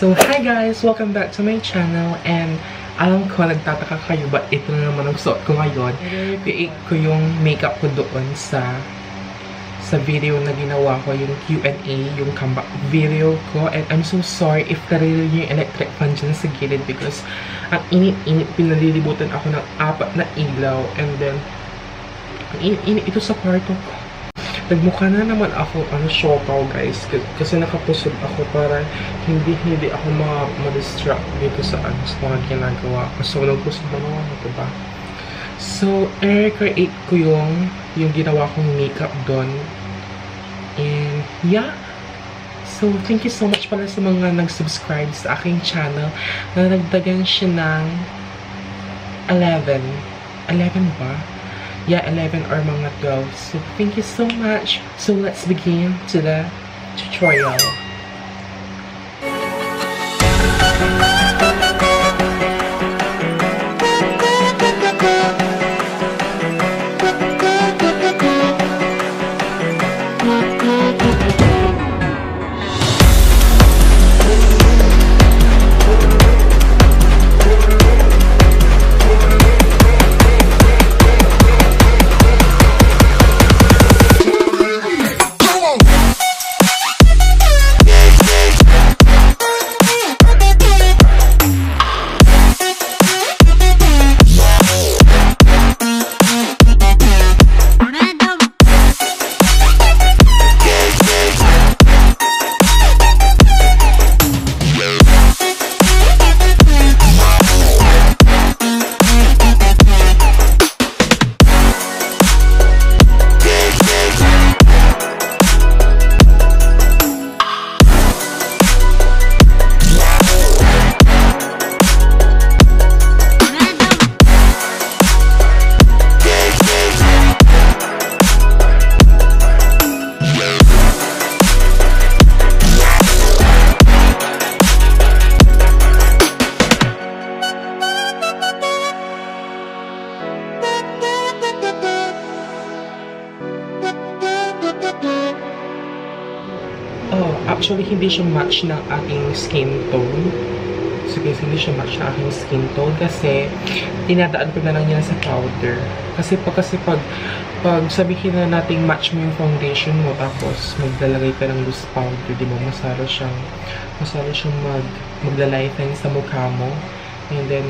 So, hi guys! Welcome back to my channel and alam ko, nagtataka kayo ba ito na naman ang suot ko ngayon. I-create ko yung makeup ko doon sa video na ginawa ko, yung Q&A, yung comeback video ko. And I'm so sorry if naririnig niyo yung electric fan dyan sa gilid because ang init-init, pinalilibutan ako ng 4 na ilaw. And then, ang init-init ito sa kwarto ko. Nagmukha na naman ako siopaw guys kasi nakapusod ako para hindi ako ma-distract dito sa mga ginagawa ko. So nagpusod na naman ako, diba? So i-recreate ko yung ginawa kong makeup doon. And yeah, so thank you so much pala sa mga nag-subscribe sa aking channel na nagdagan siya ng 11 ba? Yeah, 11 or mga 12. So, thank you so much. So, let's begin to the tutorial. Actually, hindi siya match ng aking skin tone. So, guys, hindi siya match ng aking skin tone kasi tinadaan ko na lang yan sa powder. Kasi pag sabihin na nating match mo yung foundation mo tapos maglalagay ka ng loose powder, di ba? Masalo siyang maglalaythan sa mukha mo. And then,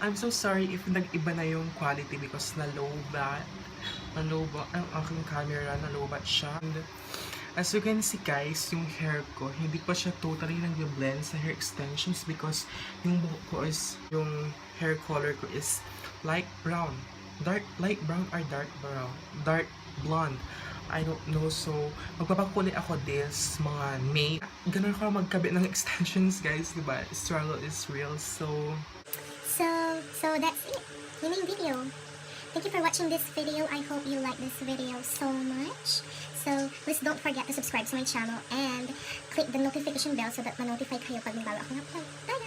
I'm so sorry if nag-iba na yung quality because nalobat ang aking camera, nalobat siya. And as you can see guys, yung hair ko, hindi pa siya totally nag-blend sa hair extensions because yung buhok ko is, yung hair color ko is light brown. Light brown or dark brown? Dark blonde. I don't know, so magpapakulit ako this mga May. Ganun ako magkabit ng extensions guys, diba? Struggle is real, so that's it. Yun yung video. Thank you for watching this video. I hope you like this video so much. So please don't forget to subscribe to my channel and click the notification bell so that ma-notify kayo pag may bago akong upload. Bye!